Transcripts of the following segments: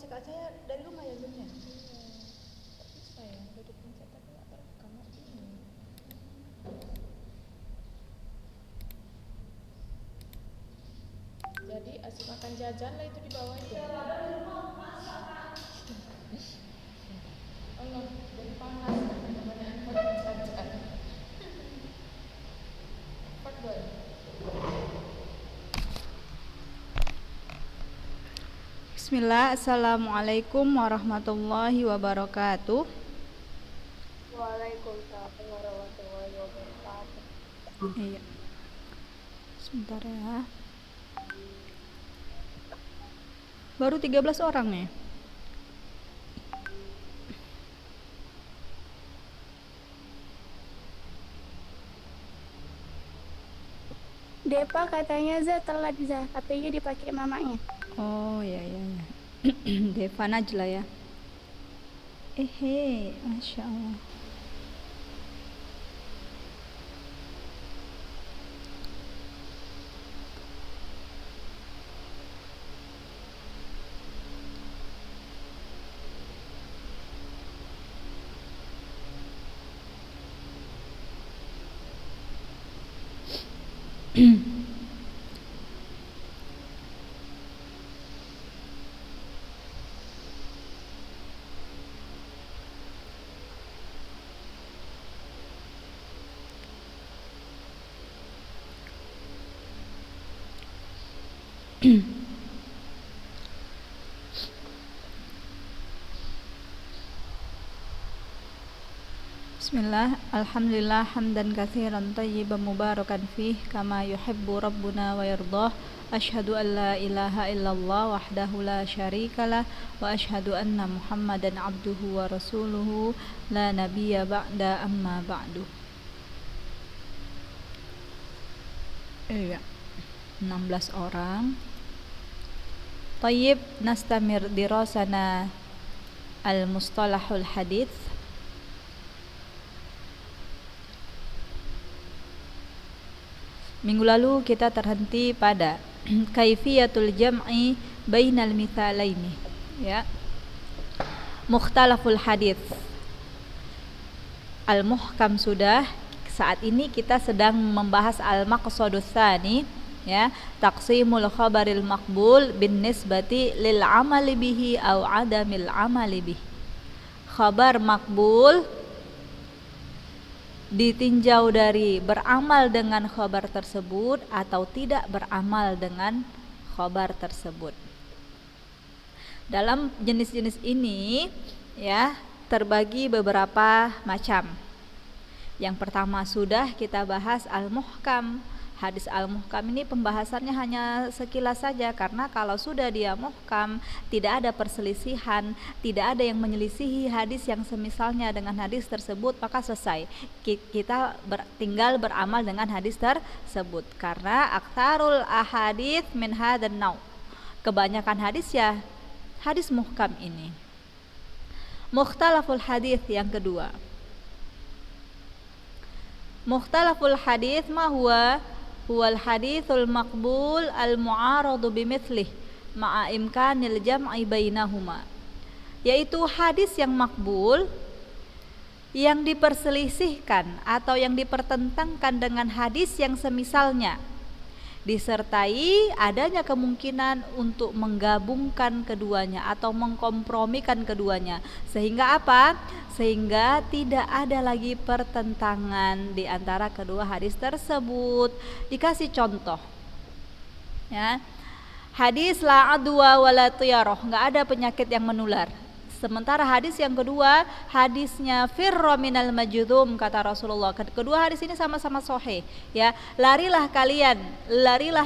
postcard saya dari rumah ya Zoom-nya. Bisa ya, udah dipencet tapi nggak terekam ini. Jadi asik makan jajan lah itu di bawah itu. Allah, jadi panas kebanyakan makan jajan. Fadhol. Bismillah, Assalamualaikum warahmatullahi wabarakatuh. Waalaikumsalam warahmatullahi wabarakatuh. Iya. Sebentar ya. Baru 13 orang nih. Depa katanya telat HP-nya dipakai mamanya. Oh ya. Deva Najla ya. Masya Allah. Bismillah, alhamdulillah hamdan katsiran thayyiban mubarakan fih kama yuhibbu rabbuna wa yardah. Asyhadu an la ilaha illallah wahdahu la syarikalah wa asyhadu anna Muhammadan abduhu wa rasuluhu la nabiyya ba'da amma ba'du. Iya. 16 orang. Tayyib, nastamir dirasana al-mustalahul hadits. Minggu lalu kita terhenti pada kaifiyatul jam'i bainal mithalaini, ya. Mukhtalaful hadits. Al-muhkam sudah. Saat ini kita sedang membahas al-maqsadus tsani, ya, taqsimul khabaril maqbul bin nisbati lil amali bihi au adamil amali bihi. Khabar makbul ditinjau dari beramal dengan khabar tersebut atau tidak beramal dengan khabar tersebut. Dalam jenis-jenis ini, ya, terbagi beberapa macam. Yang pertama sudah kita bahas al-muhkam. Hadis al-muhkam ini pembahasannya hanya sekilas saja, karena kalau sudah dia muhkam tidak ada perselisihan, tidak ada yang menyelisihi hadis yang semisalnya dengan hadis tersebut, maka selesai. Kita tinggal beramal dengan hadis tersebut, karena aktsarul ahadits min hadan naw. Kebanyakan hadis ya hadis muhkam ini. Mukhtalaful hadits yang kedua. Mukhtalaful hadits ma huwal haditsul maqbul al mu'aradu bimithlih ma'a imkanil jam'i bainahuma, yaitu hadis yang makbul yang diperselisihkan atau yang dipertentangkan dengan hadis yang semisalnya, disertai adanya kemungkinan untuk menggabungkan keduanya atau mengkompromikan keduanya, sehingga apa? Sehingga tidak ada lagi pertentangan di antara kedua hadis tersebut. Dikasih contoh, ya, hadis la adwa wala tiyarah, nggak ada penyakit yang menular. Sementara hadis yang kedua, hadisnya firra minal majdhum, kata Rasulullah. Kedua hadis ini sama-sama sahih, ya. Larilah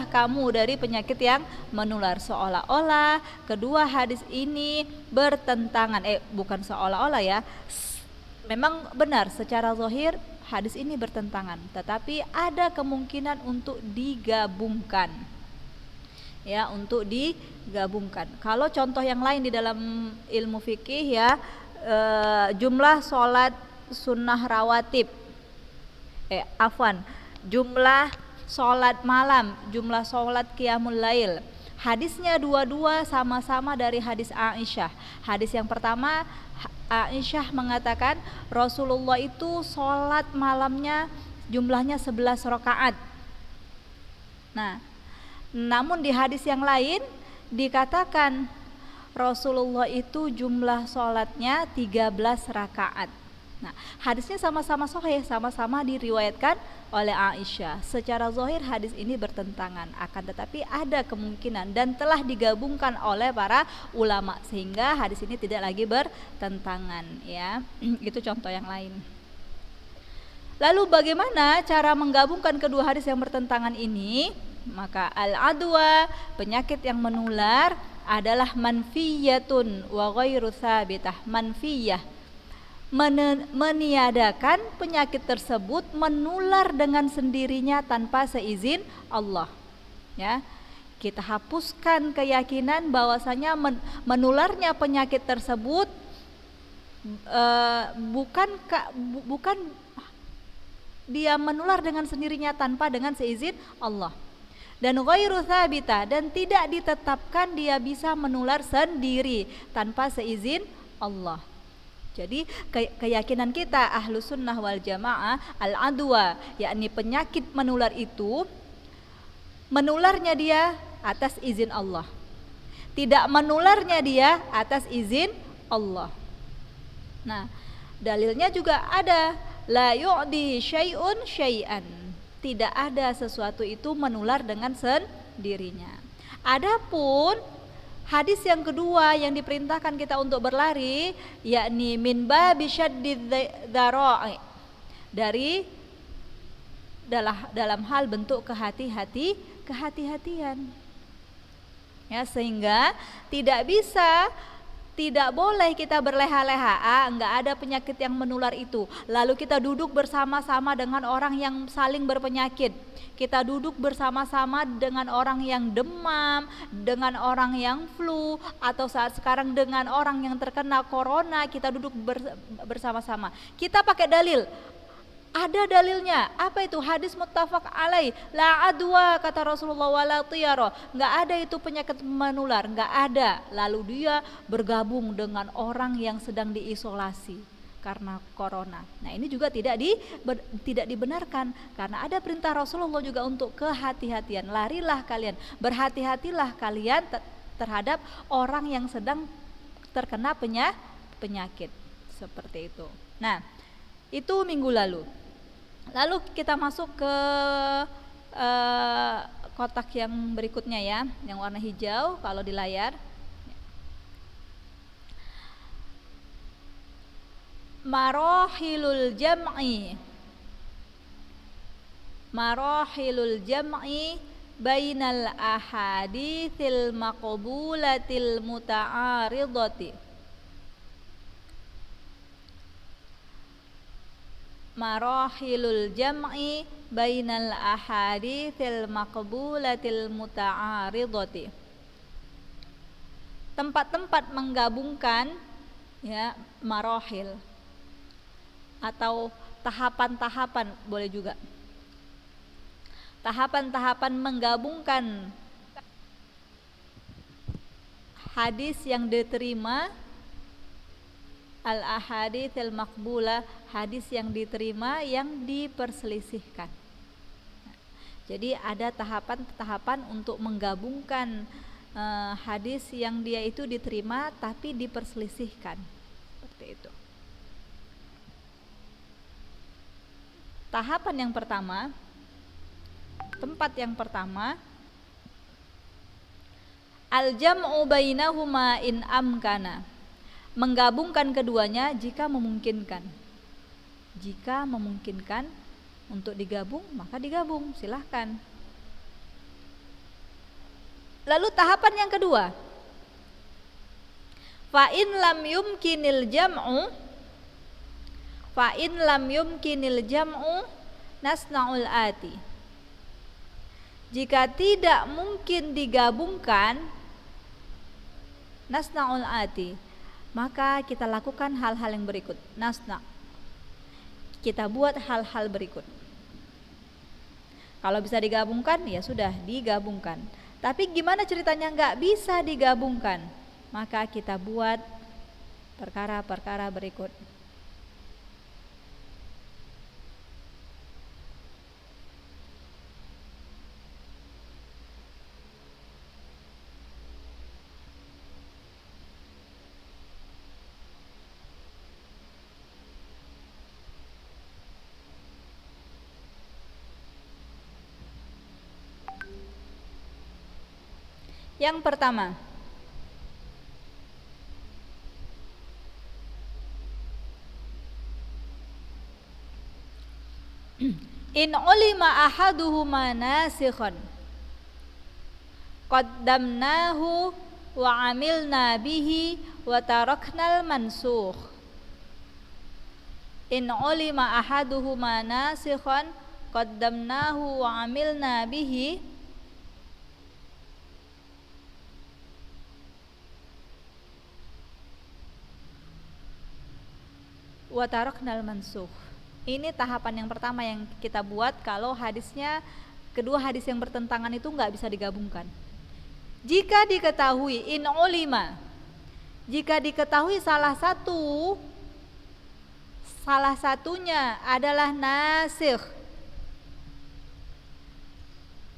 kamu dari penyakit yang menular. Seolah-olah kedua hadis ini bertentangan. Bukan seolah-olah, ya. Memang benar secara zahir hadis ini bertentangan, tetapi ada kemungkinan untuk digabungkan. Ya, untuk digabungkan. Kalau contoh yang lain di dalam ilmu fikih, ya, jumlah sholat sunnah rawatib, jumlah sholat malam, jumlah sholat qiyamul lail, Hadisnya dua-dua sama-sama dari hadis Aisyah. Hadis yang pertama, Aisyah mengatakan Rasulullah itu sholat malamnya jumlahnya 11 rakaat. Nah, namun di hadis yang lain dikatakan Rasulullah itu jumlah sholatnya 13 rakaat. Nah, hadisnya sama-sama sahih, sama-sama diriwayatkan oleh Aisyah. Secara zahir hadis ini bertentangan, akan tetapi ada kemungkinan dan telah digabungkan oleh para ulama sehingga hadis ini tidak lagi bertentangan, ya. Itu contoh yang lain. Lalu bagaimana cara menggabungkan kedua hadis yang bertentangan ini? Maka al-adwa, penyakit yang menular, adalah manfiyatun wa ghairu tsabitah. Manfiyah, meniadakan penyakit tersebut menular dengan sendirinya tanpa seizin Allah. Ya, kita hapuskan keyakinan bahwasanya menularnya penyakit tersebut bukan dia menular dengan sendirinya tanpa dengan seizin Allah. Dan ghairu tsabitah, dan tidak ditetapkan dia bisa menular sendiri tanpa seizin Allah. Jadi keyakinan kita Ahlus Sunnah wal Jamaah al-adwa, yakni penyakit menular itu menularnya dia atas izin Allah, tidak menularnya dia atas izin Allah. Nah, dalilnya juga ada, la yu'di syai'un syai'an, tidak ada sesuatu itu menular dengan sendirinya. Adapun hadis yang kedua yang diperintahkan kita untuk berlari, yakni min babi syaddid dzara'i, dari dalam hal bentuk kehati-hatian. Ya, sehingga tidak boleh kita berleha-leha, enggak ada penyakit yang menular itu. Lalu kita duduk bersama-sama dengan orang yang saling berpenyakit. Kita duduk bersama-sama dengan orang yang demam, dengan orang yang flu, atau saat sekarang dengan orang yang terkena corona, kita duduk bersama-sama. Kita pakai dalil. Ada dalilnya. Apa itu? Hadis muttafaq alaih. La adwa, kata Rasulullah, wala tiyara. Enggak ada itu penyakit menular, enggak ada. Lalu dia bergabung dengan orang yang sedang diisolasi karena corona. Nah, ini juga tidak dibenarkan, karena ada perintah Rasulullah juga untuk kehati-hatian. Larilah kalian, berhati-hatilah kalian terhadap orang yang sedang terkena penyakit seperti itu. Nah, itu minggu lalu. Lalu kita masuk ke kotak yang berikutnya, ya, yang warna hijau kalau di layar. Marahilul jam'i bainal ahaditsil maqbulatil muta'aridati. Marahilul jam'i bainal ahaditsil maqbulatil muta'aridati. Tempat-tempat menggabungkan, ya, marahil atau tahapan-tahapan boleh juga. Tahapan-tahapan menggabungkan hadis yang diterima, al-ahaditsil maqbulah, hadis yang diterima yang diperselisihkan. Jadi ada tahapan-tahapan untuk menggabungkan hadis yang dia itu diterima tapi diperselisihkan, seperti itu. Tahapan yang pertama, tempat yang pertama, al-jam'u bainahuma in amkana, menggabungkan keduanya jika memungkinkan. Jika memungkinkan untuk digabung, maka digabung, silahkan. Lalu tahapan yang kedua, fa in lam yumkinil jam'u nasna'ul ati. Jika tidak mungkin digabungkan, nasna'ul ati, maka kita lakukan hal-hal yang berikut. Nasna, kita buat hal-hal berikut. Kalau bisa digabungkan, ya sudah digabungkan. Tapi gimana ceritanya nggak bisa digabungkan? Maka kita buat perkara-perkara berikut. Yang pertama, in ulima ahaduhuma nasikhan qaddamnahu wa amilna bihi wa taraknal mansukh. In ulima ahaduhuma nasikhan qaddamnahu wa amilna bihi wa taraknal mansukh. Ini tahapan yang pertama yang kita buat kalau hadisnya, kedua hadis yang bertentangan itu nggak bisa digabungkan. Jika diketahui in ulima, jika diketahui salah satunya adalah nasikh.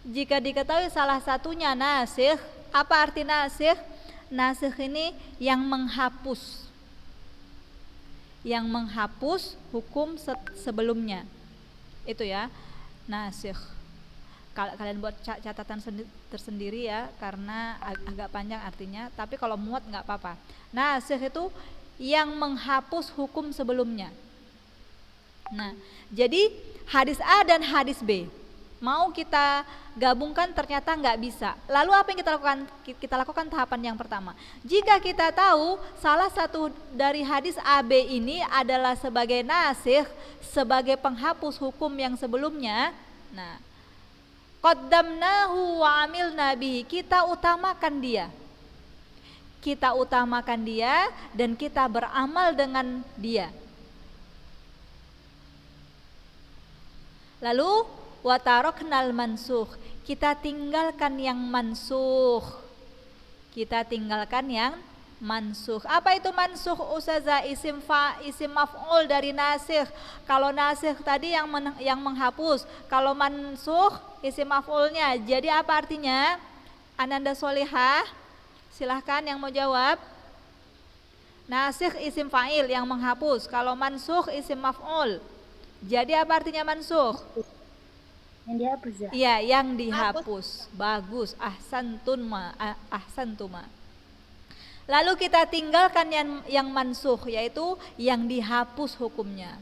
Jika diketahui salah satunya nasikh, apa arti nasikh? Nasikh ini yang menghapus, yang menghapus hukum sebelumnya. Itu ya, nasikh. Kalian buat catatan tersendiri ya, karena agak panjang artinya, tapi kalau muat nggak apa-apa. Nasikh itu yang menghapus hukum sebelumnya. Nah, jadi hadis A dan hadis B mau kita gabungkan ternyata nggak bisa. Lalu apa yang kita lakukan? Kita lakukan tahapan yang pertama. Jika kita tahu salah satu dari hadis A, B ini adalah sebagai nasikh, sebagai penghapus hukum yang sebelumnya, nah, qaddamnahu wa amilna bihi, kita utamakan dia. Kita utamakan dia dan kita beramal dengan dia. Lalu wa taraknal mansukh, kita tinggalkan yang mansukh. Kita tinggalkan yang mansukh. Apa itu mansukh Ustazah? Isim maf'ul dari nasikh. Kalau nasikh tadi yang menghapus, kalau mansukh isim maf'ulnya. Jadi apa artinya? Ananda Solihah, silahkan yang mau jawab. Nasikh isim fa'il yang menghapus, kalau mansukh isim maf'ul. Jadi apa artinya mansukh? Yang dihapus ya? Iya, yang dihapus. Bagus, ahsantuma. Lalu kita tinggalkan yang mansukh, yaitu yang dihapus hukumnya.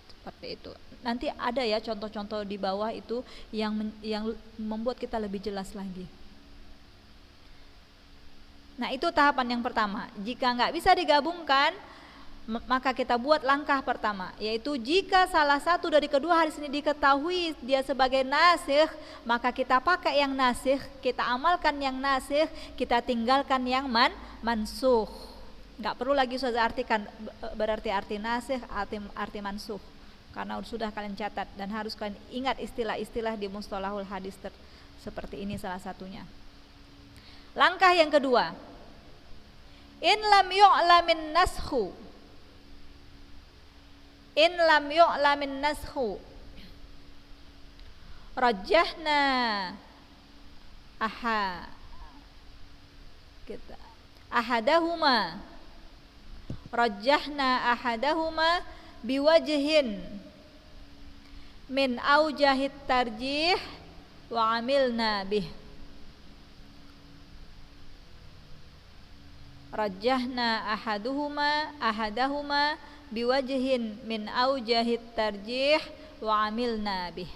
Seperti itu. Nanti ada ya contoh-contoh di bawah itu yang membuat kita lebih jelas lagi. Nah, itu tahapan yang pertama. Jika nggak bisa digabungkan, maka kita buat langkah pertama, yaitu jika salah satu dari kedua hadis ini diketahui dia sebagai nasikh, maka kita pakai yang nasikh, kita amalkan yang nasikh, kita tinggalkan yang mansukh. Nggak perlu lagi saya artikan berarti arti nasikh, arti mansukh, karena sudah kalian catat dan harus kalian ingat istilah-istilah di mustalahul hadis seperti ini salah satunya. Langkah yang kedua, in lam yu'lamin naskhu, in lam yu'lamin naskhu rajjahna ahadahuma biwajhin min aujahit tarjih wa amilna bih. Rajjahna ahadahuma biwajhin min aujahit tarjih wa amilna bih.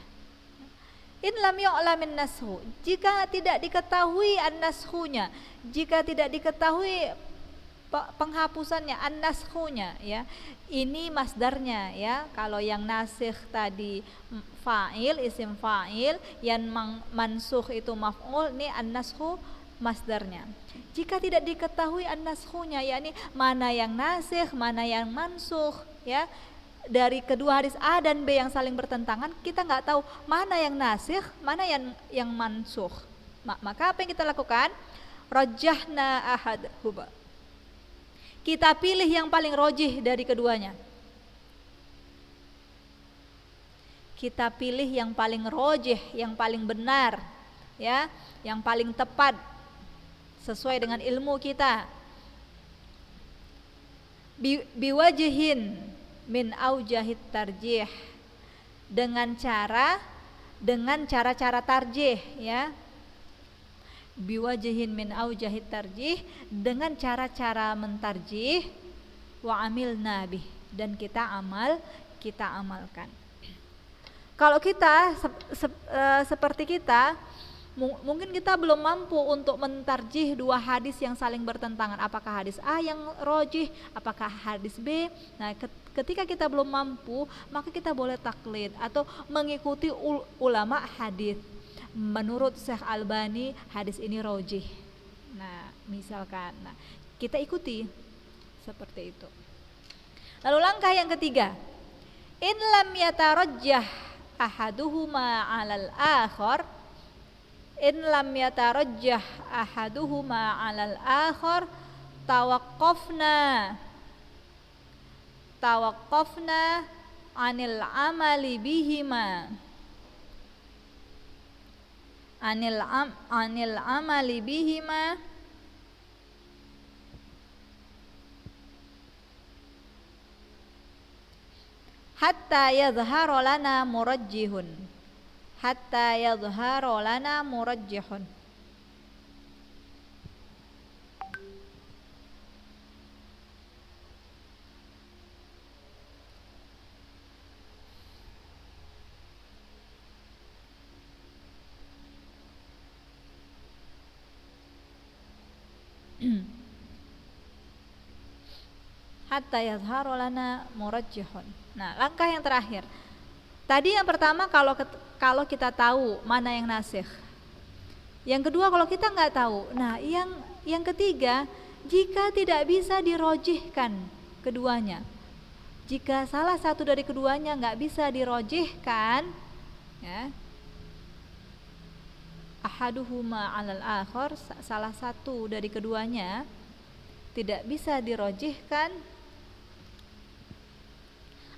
In lam yu'lamin nashu, jika tidak diketahui an-nashunya, jika tidak diketahui penghapusannya, an-nashunya ya. Ini masdarnya ya. Kalau yang nasikh tadi fa'il, isim fa'il, yang mansukh itu maf'ul, ini an-nashu masdarnya. Jika tidak diketahui an-naskhunya, yakni mana yang nasikh, mana yang mansukh ya, dari kedua hadis A dan B yang saling bertentangan, kita nggak tahu mana yang nasikh, mana yang mansukh. Maka apa yang kita lakukan? Rajjahna ahadahuma. Kita pilih yang paling rojih dari keduanya. Kita pilih yang paling rojih, yang paling benar, ya, yang paling tepat sesuai dengan ilmu kita. Biwajhin min aujahit tarjih, dengan cara-cara tarjih, ya. Biwajhin min aujahit tarjih, dengan cara-cara mentarjih. Wa amilna bih, dan kita amalkan. Kalau kita seperti kita, mungkin kita belum mampu untuk mentarjih dua hadis yang saling bertentangan. Apakah hadis A yang rojih, apakah hadis B? Nah, ketika kita belum mampu, maka kita boleh taklid atau mengikuti ulama hadis. Menurut Syekh Albani, hadis ini rojih. Nah, misalkan, kita ikuti seperti itu. Lalu langkah yang ketiga, in lam yatarajjah ahaduhuma 'alal akhar, in lam yatarajjah ahaduhuma 'alal akhar, tawaqqafna 'anil amali bihima, anil amali bihima hatta yadhhara lana murajjihun, hatta yadhhara lana murajjihun. Hatta yadhhara lana murajjihun. Nah, langkah yang terakhir. Tadi yang pertama kalau kita tahu mana yang nasikh. Yang kedua kalau kita nggak tahu. Nah, yang ketiga, jika tidak bisa dirojihkan keduanya. Jika salah satu dari keduanya nggak bisa dirojihkan, ya, ahaduhuma 'alal akhar, salah satu dari keduanya tidak bisa dirojihkan,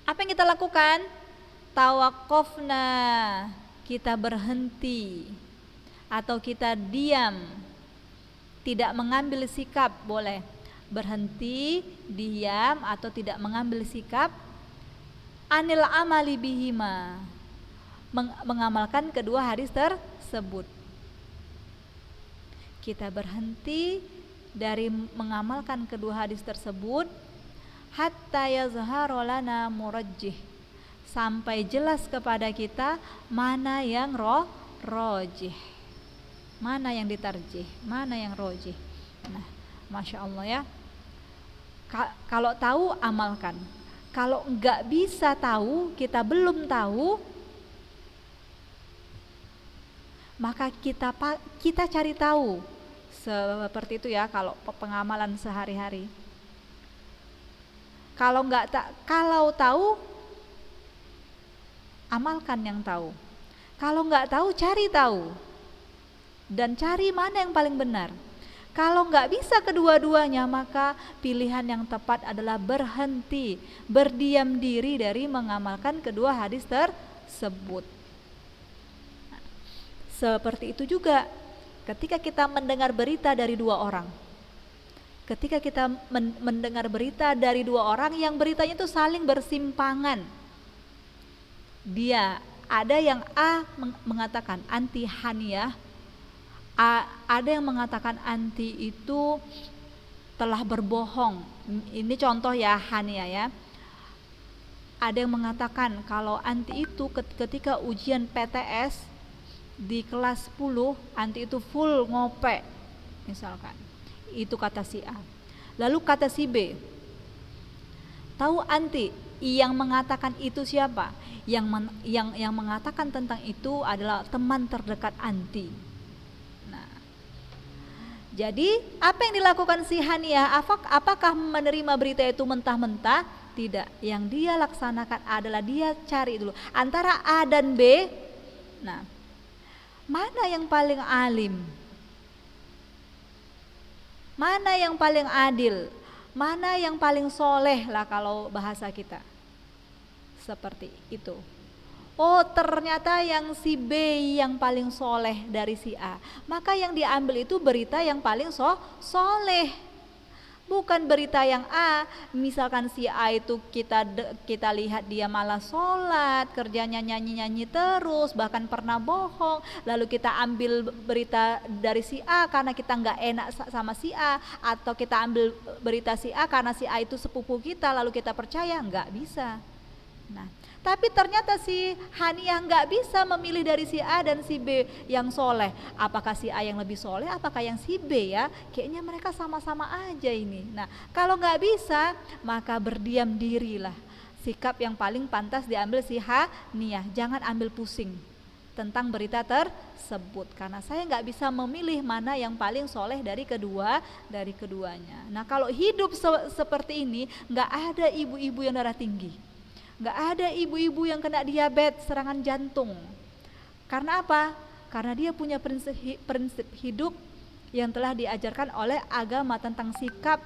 apa yang kita lakukan? Tawaqqafna, kita berhenti atau kita diam, tidak mengambil sikap, boleh berhenti, diam atau tidak mengambil sikap, anil amali bihima, mengamalkan kedua hadis tersebut. Kita berhenti dari mengamalkan kedua hadis tersebut hatta yazhara lana murajjih, sampai jelas kepada kita mana yang rojih, mana yang ditarjih, mana yang rojih. Nah, Masya Allah ya. Kalau tahu amalkan, kalau enggak bisa tahu, kita belum tahu, maka kita cari tahu. Seperti itu ya kalau pengamalan sehari-hari. Kalau tahu, amalkan yang tahu. Kalau nggak tahu, cari tahu dan cari mana yang paling benar. Kalau nggak bisa kedua-duanya, maka pilihan yang tepat adalah berhenti, berdiam diri dari mengamalkan kedua hadis tersebut. Seperti itu juga ketika kita mendengar berita dari dua orang. Ketika kita mendengar berita dari dua orang yang beritanya itu saling bersimpangan. Dia ada yang A mengatakan anti Haniyah, ada yang mengatakan anti itu telah berbohong. Ini contoh ya Haniyah ya. Ada yang mengatakan kalau anti itu ketika ujian PTS di kelas 10 anti itu full ngope misalkan. Itu kata si A. Lalu kata si B, tahu anti yang mengatakan itu siapa? Yang mengatakan tentang itu adalah teman terdekat anti. Nah, jadi apa yang dilakukan si Haniyah? Apakah menerima berita itu mentah-mentah? Tidak. Yang dia laksanakan adalah dia cari dulu antara A dan B. Nah, Mana yang paling alim? Mana yang paling adil? Mana yang paling soleh lah kalau bahasa kita. Seperti itu. Oh, ternyata yang si B yang paling soleh dari si A. Maka yang diambil itu berita yang paling soleh. Bukan berita yang A. Misalkan si A itu kita lihat dia malah sholat, kerjanya nyanyi-nyanyi terus, bahkan pernah bohong. Lalu kita ambil berita dari si A karena kita nggak enak sama si A, atau kita ambil berita si A karena si A itu sepupu kita, lalu kita percaya, nggak bisa. Nah, tapi ternyata si Haniah nggak bisa memilih dari si A dan si B yang soleh. Apakah si A yang lebih soleh, apakah yang si B ya? Kayaknya mereka sama-sama aja ini. Nah, kalau nggak bisa, maka berdiam dirilah. Sikap yang paling pantas diambil si Haniah. Jangan ambil pusing tentang berita tersebut, karena saya nggak bisa memilih mana yang paling soleh dari keduanya. Nah, kalau hidup seperti ini, nggak ada ibu-ibu yang darah tinggi. Nggak ada ibu-ibu yang kena diabetes, serangan jantung. Karena apa? Karena dia punya prinsip hidup yang telah diajarkan oleh agama tentang sikap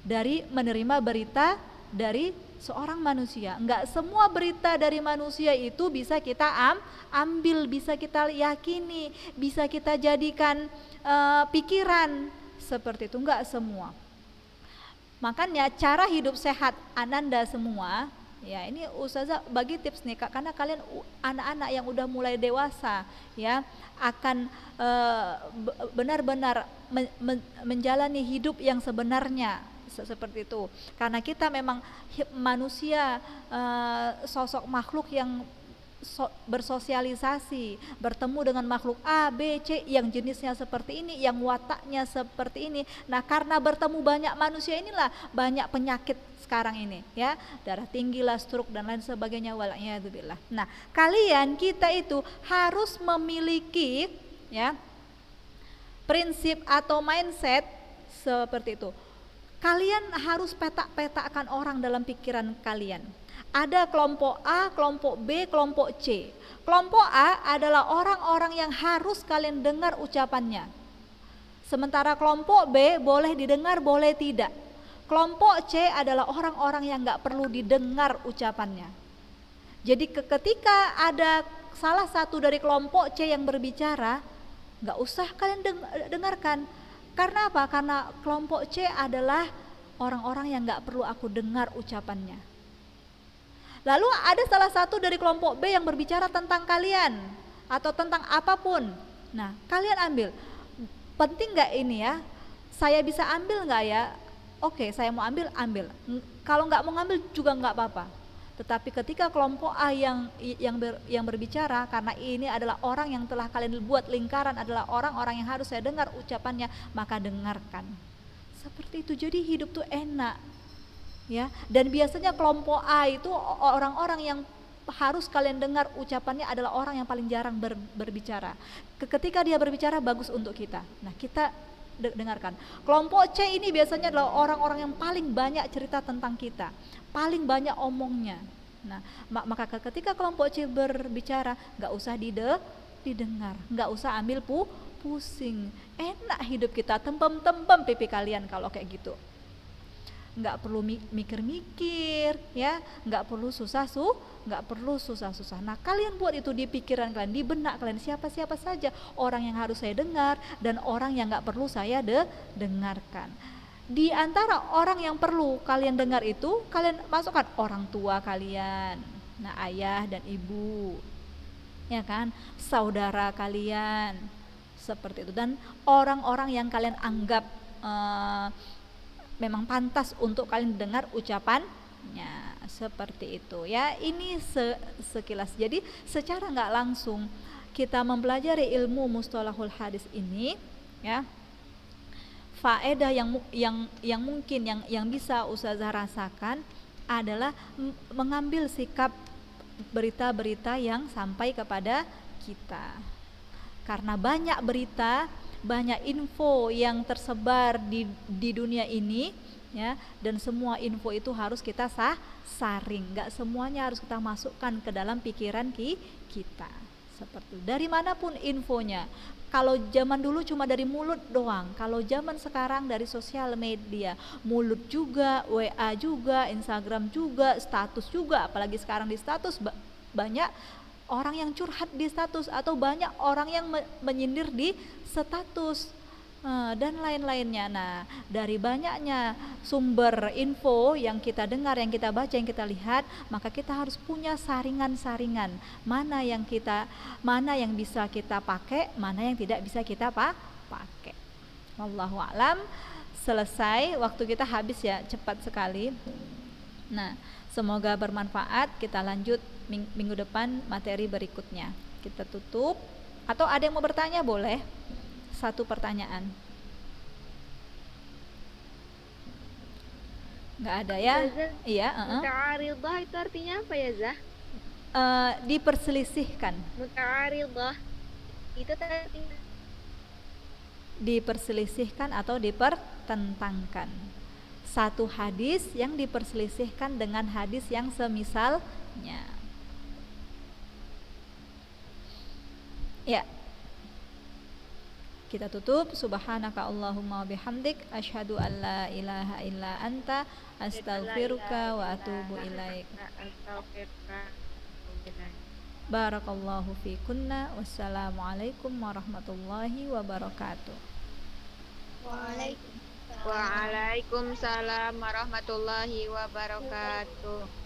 dari menerima berita dari seorang manusia. Nggak semua berita dari manusia itu bisa kita ambil, bisa kita yakini, bisa kita jadikan pikiran. Seperti itu, nggak semua. Makanya cara hidup sehat Ananda semua, ya ini Ustazah bagi tips nih, karena kalian anak-anak yang udah mulai dewasa ya, akan benar-benar menjalani hidup yang sebenarnya seperti itu. Karena kita memang manusia, sosok makhluk yang bersosialisasi, bertemu dengan makhluk A, B, C yang jenisnya seperti ini, yang wataknya seperti ini. Nah, karena bertemu banyak manusia inilah banyak penyakit sekarang ini ya, darah tinggi lah, stroke dan lain sebagainya, wala'iyadzubillah. Nah, kita itu harus memiliki ya prinsip atau mindset seperti itu. Kalian harus petak-petakkan orang dalam pikiran kalian. Ada kelompok A, kelompok B, kelompok C. Kelompok A adalah orang-orang yang harus kalian dengar ucapannya. Sementara kelompok B boleh didengar, boleh tidak. Kelompok C adalah orang-orang yang gak perlu didengar ucapannya. Jadi ketika ada salah satu dari kelompok C yang berbicara, gak usah kalian dengarkan. Karena apa? Karena kelompok C adalah orang-orang yang gak perlu aku dengar ucapannya. Lalu ada salah satu dari kelompok B yang berbicara tentang kalian atau tentang apapun. Nah, kalian ambil. Penting gak ini ya? Saya bisa ambil gak ya? Oke, saya mau ambil. Kalau nggak mau ngambil juga nggak apa-apa. Tetapi ketika kelompok A yang berbicara, karena ini adalah orang yang telah kalian buat lingkaran, adalah orang-orang yang harus saya dengar ucapannya, maka dengarkan. Seperti itu. Jadi hidup tuh enak, ya. Dan biasanya kelompok A itu orang-orang yang harus kalian dengar ucapannya adalah orang yang paling jarang berbicara. Ketika dia berbicara bagus untuk kita. Nah, kita dengarkan. Kelompok C ini biasanya adalah orang-orang yang paling banyak cerita tentang kita, paling banyak omongnya. Nah, maka ketika kelompok C berbicara, nggak usah didengar, nggak usah ambil pusing. Enak hidup kita, tempem-tempem pipi kalian kalau kayak gitu. Nggak perlu mikir-mikir, ya, nggak perlu susah-susah. Nah, kalian buat itu di pikiran kalian, di benak kalian, siapa-siapa saja orang yang harus saya dengar dan orang yang nggak perlu saya dengarkan. Di antara orang yang perlu kalian dengar itu, kalian masukkan orang tua kalian, nah ayah dan ibu, ya kan, saudara kalian, seperti itu, dan orang-orang yang kalian anggap memang pantas untuk kalian dengar ucapannya, seperti itu ya. Ini sekilas. Jadi secara nggak langsung kita mempelajari ilmu mustalahul hadis ini ya, faedah yang mungkin yang bisa Ustazah rasakan adalah mengambil sikap berita-berita yang sampai kepada kita. Karena banyak berita, banyak info yang tersebar di dunia ini ya, dan semua info itu harus kita saring, nggak semuanya harus kita masukkan ke dalam pikiran kita, Seperti dari manapun infonya. Kalau zaman dulu cuma dari mulut doang, kalau zaman sekarang dari sosial media, mulut juga, WA juga, Instagram juga, status juga, apalagi sekarang di status banyak orang yang curhat di status atau banyak orang yang menyindir di status. Dan lain-lainnya. Nah, dari banyaknya sumber info yang kita dengar, yang kita baca, yang kita lihat, maka kita harus punya saringan-saringan. Mana yang bisa kita pakai, mana yang tidak bisa kita pakai. Wallahu a'lam. Selesai, waktu kita habis ya, cepat sekali. Nah, semoga bermanfaat. Kita lanjut minggu depan materi berikutnya. Kita tutup. Atau ada yang mau bertanya boleh? Satu pertanyaan. Nggak ada ya? Iya. Muta'aridah itu artinya apa ya, Zah? Diperselisihkan. Muta'aridah itu artinya diperselisihkan atau dipertentangkan. Satu hadis yang diperselisihkan dengan hadis yang semisalnya. Ya. Kita tutup. Subhanaka Allahumma bihamdik asyhadu an la ilaha illa anta astaghfiruka wa atubu ilaik. Barakallahu fikunna. Wassalamualaikum warahmatullahi wabarakatuh. Waalaikumsalam warahmatullahi wabarakatuh.